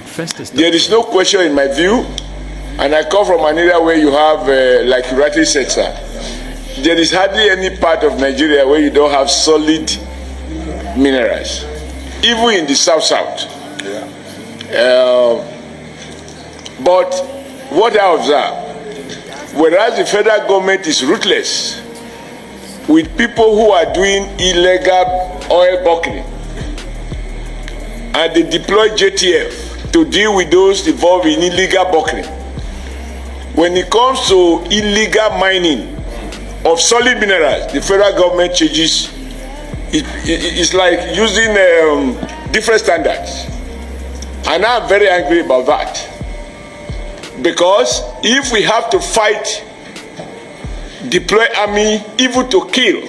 There is no question in my view, and I come from an area where you have, like you rightly said, sir, there is hardly any part of Nigeria where you don't have solid minerals, even in the south. But what I observe, whereas the federal government is ruthless with people who are doing illegal oil buckling, and they deploy JTF to deal with those involved in illegal buckling. When it comes to illegal mining of solid minerals, the federal government changes. It's like using different standards. And I'm very angry about that. Because if we have to fight, deploy army, even to kill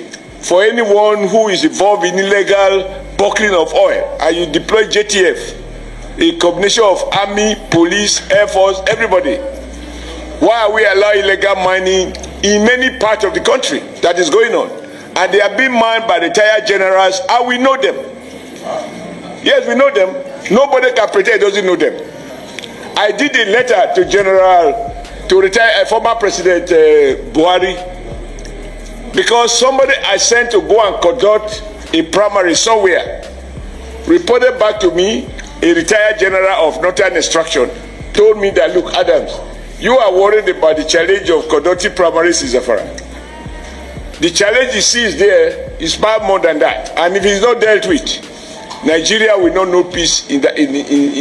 for anyone who is involved in illegal buckling of oil, and you deploy JTF, a combination of army, police, air force, everybody, why are we allowing illegal mining in many parts of the country that is going on? And they are being mined by retired generals, and we know them. Yes, we know them. Nobody can pretend doesn't know them. I did a letter to retired former President Buhari, because somebody I sent to go and conduct a primary somewhere reported back to me, a retired general of Northern Extraction, told me that, look, Adams, you are worried about the challenge of conducting primaries in Zamfara. The challenge you see is there is far more than that. And if it's not dealt with, Nigeria will not know peace in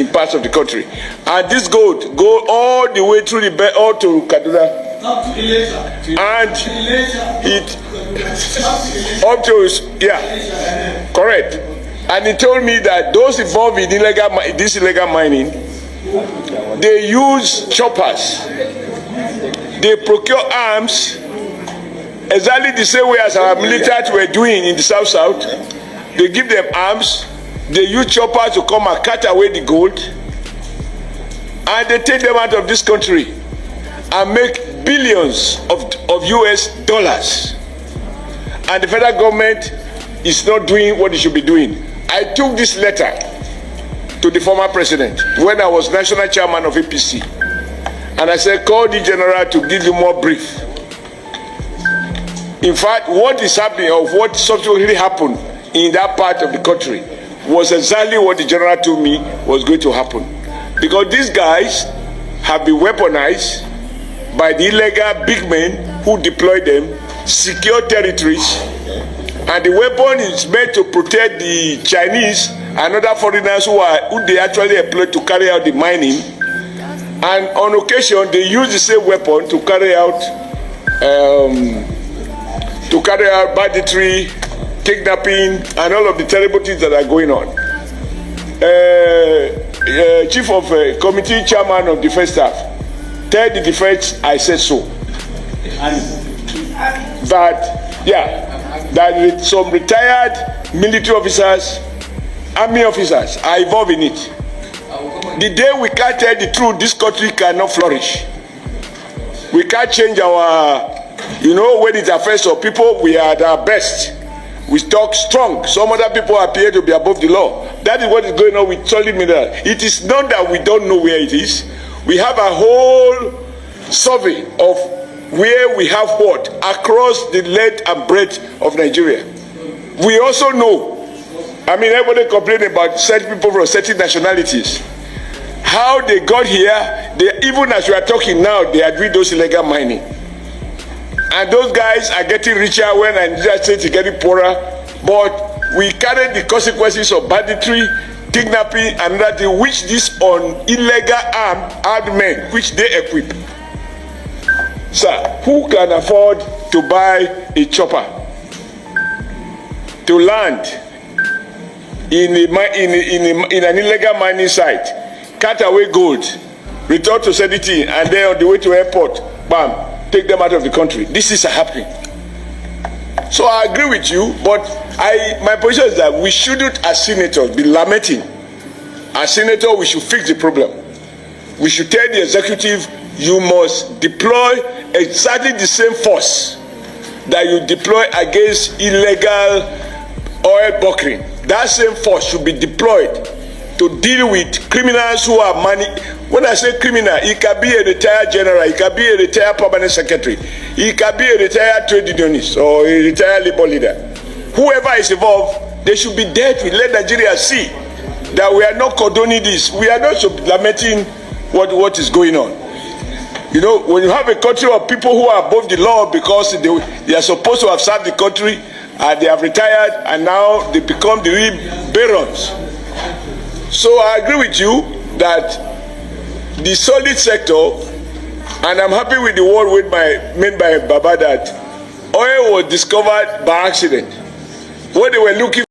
parts of the country. And this gold go all the way through the belt, all to Kaduna. And it up to, yeah, correct. And he told me that those involved in this illegal mining, they use choppers. They procure arms exactly the same way as our military were doing in the South. They give them arms. They use choppers to come and cut away the gold. And they take them out of this country and make billions of US dollars. And the federal government is not doing what it should be doing. I took this letter to the former president when I was national chairman of APC. And I said, call the general to give you more brief. In fact, what is happening, or what subsequently happened in that part of the country, was exactly what the general told me was going to happen. Because these guys have been weaponized by the illegal big men who deploy them, secure territories, and the weapon is meant to protect the Chinese and other foreigners who they actually employ to carry out the mining. And on occasion, they use the same weapon to carry out banditry, kidnapping, and all of the terrible things that are going on. Chief of Committee Chairman of Defense Staff, tell the defense I said so. That some retired military officers, army officers are involved in it. The day we can't tell the truth, this country cannot flourish. We can't change our, when it affects our people, we are at our best. We talk strong. Some other people appear to be above the law. That is what is going on with solid mineral. It is not that we don't know where it is. We have a whole survey of where we have what across the length and breadth of Nigeria. We also know, everybody complaining about certain people from certain nationalities. How they got here, even as we are talking now, they are doing those illegal mining. And those guys are getting richer when Nigeria State is getting poorer. But we carry the consequences of banditry, kidnapping, and that which this on illegal armed men, which they equip. Sir, who can afford to buy a chopper to land in an illegal mining site, cut away gold, return to Sediti, and then on the way to airport, bam, take them out of the country? This is happening. So I agree with you, but my position is that we shouldn't, as senators, be lamenting. As senators, we should fix the problem. We should tell the executive, you must deploy exactly the same force that you deploy against illegal oil buckling. That same force should be deployed to deal with criminals who are money. When I say criminal, it can be a retired general, it can be a retired permanent secretary, it can be a retired trade unionist or a retired labor leader. Whoever is involved, they should be dealt with. Let Nigeria see that we are not condoning this. We are not lamenting what is going on. You know, when you have a country of people who are above the law because they are supposed to have served the country and they have retired and now they become the real barons. So I agree with you that the solid sector, and I'm happy with the word made by Baba that oil was discovered by accident. What they were looking